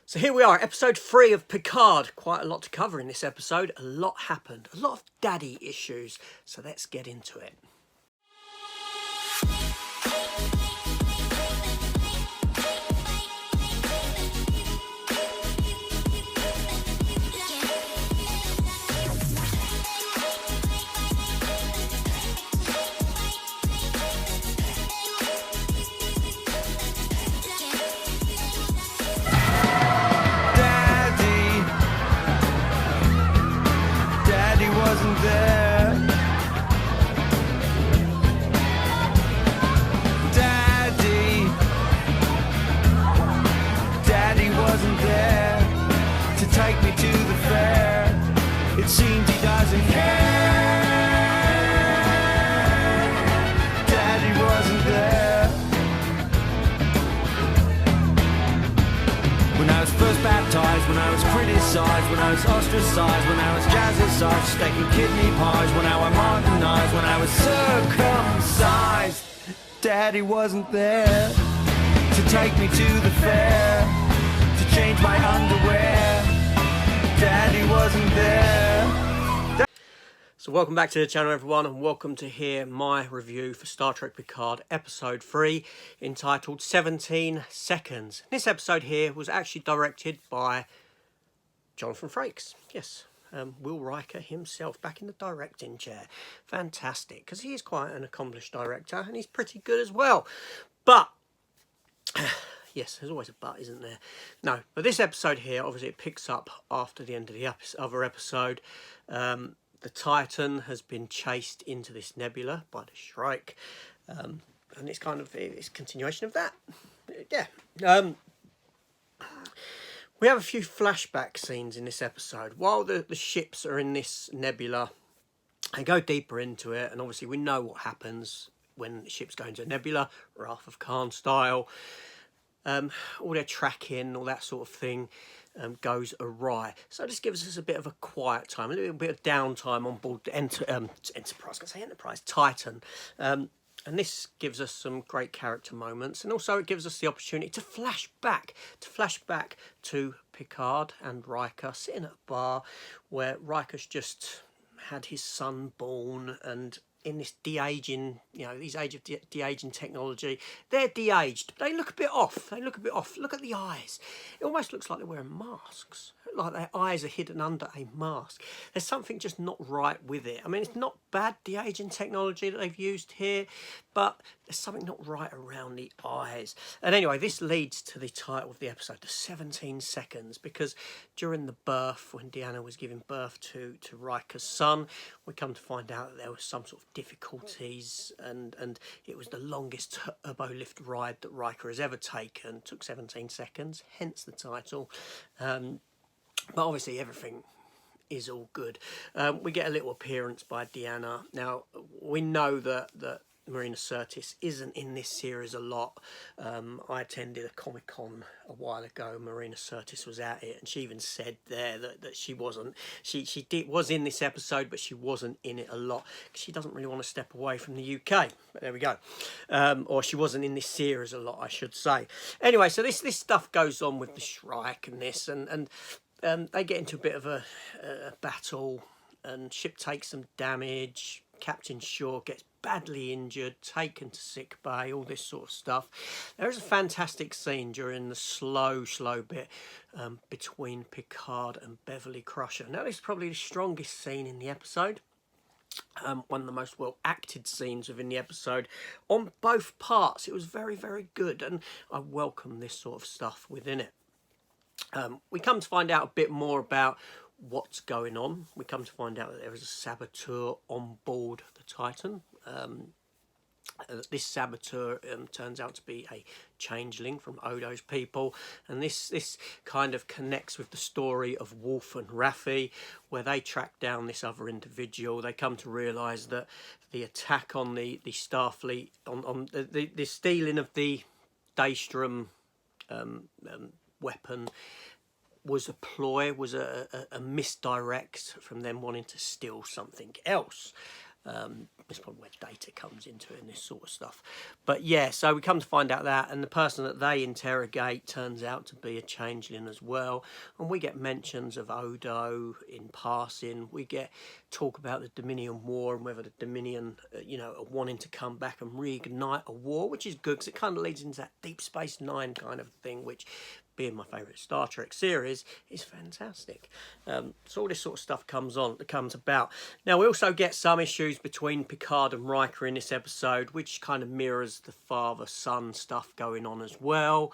So here we are, episode 3 of Picard. Quite a lot to cover in this episode. A lot happened. A lot of daddy issues. So let's get into it. Take me to the fair. It seems he doesn't care. Daddy wasn't there. When I was first baptized, when I was criticized, when I was ostracized, when I was jazzercised, stacking kidney pies, when I was modernized, when I was circumcised. Daddy wasn't there to take me to the fair, to change my underwear. Daddy wasn't there. So welcome back to the channel, everyone, and welcome to hear my review for Star Trek Picard episode 3, entitled 17 Seconds. This episode here was actually directed by Jonathan Frakes. Yes, Will Riker himself, back in the directing chair. Fantastic, because he is quite an accomplished director, and he's pretty good as well. But yes, there's always a but, isn't there? No, but this episode here, obviously it picks up after the end of the other episode. The Titan has been chased into this nebula by the Shrike. And it's kind of it's a continuation of that. Yeah. We have a few flashback scenes in this episode. While the ships are in this nebula, they go deeper into it. And obviously we know what happens when ships go into a nebula, Wrath of Khan style. All their tracking, all that sort of thing goes awry. So this gives us a bit of a quiet time, a little bit of downtime on board the Enterprise Titan. And this gives us some great character moments, and also it gives us the opportunity to flash back to Picard and Riker sitting at a bar where Riker's just had his son born, and in this de-aging, these age of de-aging technology, they're de-aged. They look a bit off. Look at the eyes. It almost looks like they're wearing masks. Like their eyes are hidden under a mask. There's something just not right with it. I mean, it's not bad de-aging technology that they've used here, but there's something not right around the eyes. And anyway, this leads to the title of the episode, the 17 seconds, because during the birth, when Deanna was giving birth to Riker's son, we come to find out that there was some sort of difficulties, and it was the longest turbo lift ride that Riker has ever taken. It took 17 seconds, hence the title. But obviously everything is all good. We get a little appearance by Deanna. Now, we know that Marina Sirtis isn't in this series a lot. I attended a Comic-Con a while ago. Marina Sirtis was at it, and she even said there that she wasn't. She was in this episode, but she wasn't in it a lot, because she doesn't really want to step away from the UK. But there we go. Or she wasn't in this series a lot, I should say. Anyway, so this stuff goes on with the Shrike and this, and they get into a bit of a battle, and ship takes some damage. Captain Shaw gets badly injured, taken to sick bay, all this sort of stuff. There is a fantastic scene during the slow bit between Picard and Beverly Crusher. Now, this is probably the strongest scene in the episode. One of the most well acted scenes within the episode on both parts. It was very, very good, and I welcome this sort of stuff within it. We come to find out a bit more about what's going on. We come to find out that there is a saboteur on board the Titan. This saboteur turns out to be a changeling from Odo's people, and this kind of connects with the story of Worf and Raffi, where they track down this other individual. They come to realise that the attack on the Starfleet, on the stealing of the Daystrom weapon, was a ploy, was a misdirect from them wanting to steal something else. It's probably where data comes into it and this sort of stuff. But yeah, so we come to find out that, and the person that they interrogate turns out to be a changeling as well. And we get mentions of Odo in passing. We get talk about the Dominion War and whether the Dominion, are wanting to come back and reignite a war, which is good because it kind of leads into that Deep Space Nine kind of thing, which, being my favourite Star Trek series, is fantastic. So all this sort of stuff comes about. Now we also get some issues between Picard and Riker in this episode, which kind of mirrors the father-son stuff going on as well.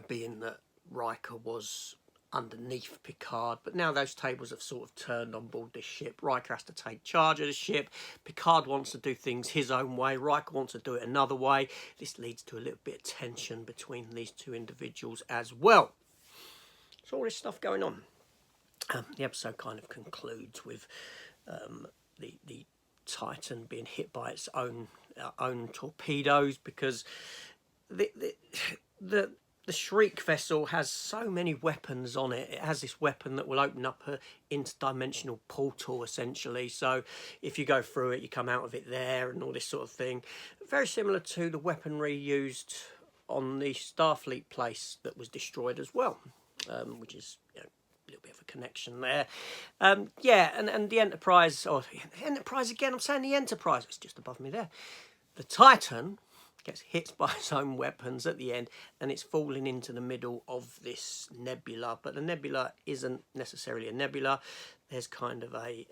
Being that Riker was underneath Picard, but now those tables have sort of turned on board this ship. Riker has to take charge of the ship. Picard wants to do things his own way. Riker wants to do it another way. This leads to a little bit of tension between these two individuals as well. So all this stuff going on. The episode kind of concludes with the Titan being hit by its own torpedoes, because the Shriek vessel has so many weapons on it. It has this weapon that will open up an interdimensional portal, essentially. So if you go through it, you come out of it there and all this sort of thing. Very similar to the weaponry used on the Starfleet place that was destroyed as well, which is a little bit of a connection there. And the Enterprise, the Enterprise again, I'm saying the Enterprise, it's just above me there. The Titan gets hit by its own weapons at the end, and it's falling into the middle of this nebula. But the nebula isn't necessarily a nebula. There's kind of a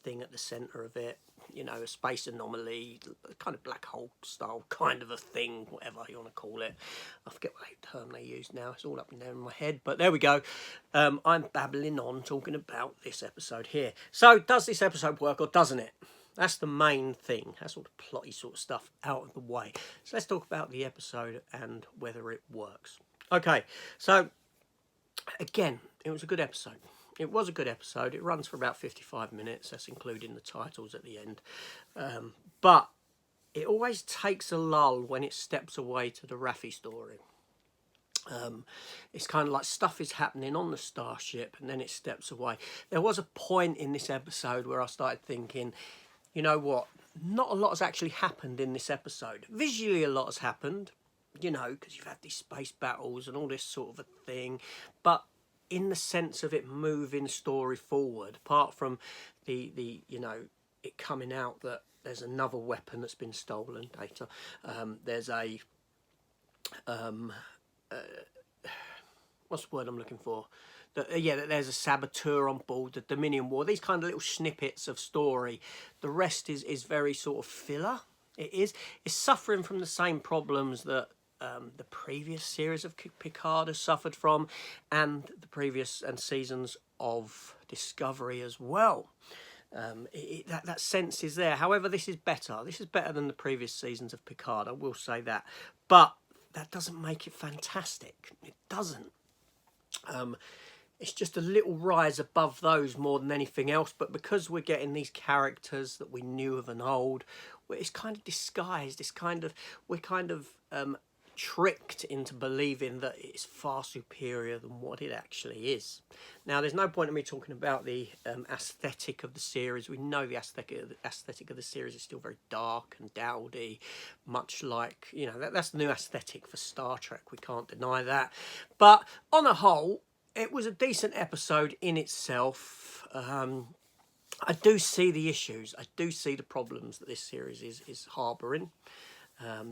thing at the centre of it, a space anomaly, kind of black hole style kind of a thing, whatever you want to call it. I forget what term they use now. It's all up and down in my head, but there we go. I'm babbling on talking about this episode here. So does this episode work or doesn't it? That's the main thing. That's all the plotty sort of stuff out of the way. So let's talk about the episode and whether it works. Okay, so again, it was a good episode. It was a good episode. It runs for about 55 minutes. That's including the titles at the end. But it always takes a lull when it steps away to the Raffi story. It's kind of like stuff is happening on the starship and then it steps away. There was a point in this episode where I started thinking, you know what, not a lot has actually happened in this episode. Visually a lot has happened, because you've had these space battles and all this sort of a thing, but in the sense of it moving story forward, apart from the it coming out that there's another weapon that's been stolen, data, there's a what's the word I'm looking for? That there's a saboteur on board, the Dominion War, these kind of little snippets of story. The rest is very sort of filler. It's suffering from the same problems that the previous series of Picard has suffered from, and the previous seasons of Discovery as well. That sense is there. However, this is better. This is better than the previous seasons of Picard, I will say that. But that doesn't make it fantastic. It doesn't. It's just a little rise above those more than anything else. But because we're getting these characters that we knew of and old, it's kind of disguised. We're kind of tricked into believing that it's far superior than what it actually is. Now, there's no point in me talking about the aesthetic of the series. We know the aesthetic of the series is still very dark and dowdy, much like, that's the new aesthetic for Star Trek. We can't deny that. But on a whole, it was a decent episode in itself. I do see the issues. I do see the problems that this series is harbouring.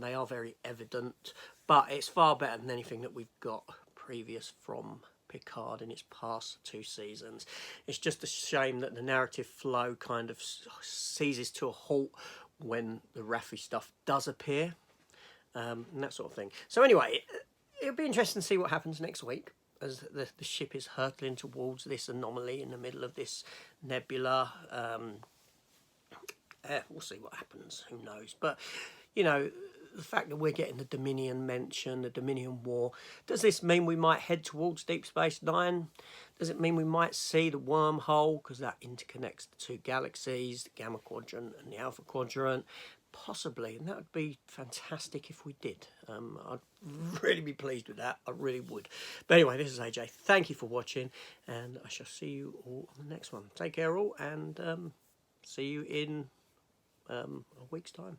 They are very evident, but it's far better than anything that we've got previous from Picard in its past 2 seasons. It's just a shame that the narrative flow kind of ceases to a halt when the Raffi stuff does appear, and that sort of thing. So anyway, it'll be interesting to see what happens next week as the ship is hurtling towards this anomaly in the middle of this nebula. We'll see what happens. Who knows? But the fact that we're getting the Dominion mention, the Dominion War, does this mean we might head towards Deep Space Nine? Does it mean we might see the wormhole, because that interconnects the 2 galaxies, the Gamma Quadrant and the Alpha Quadrant? possibly, and that would be fantastic if we did. I'd really be pleased with that. I really would. But anyway, this is AJ. Thank you for watching, and I shall see you all on the next one. Take care all, and see you in a week's time.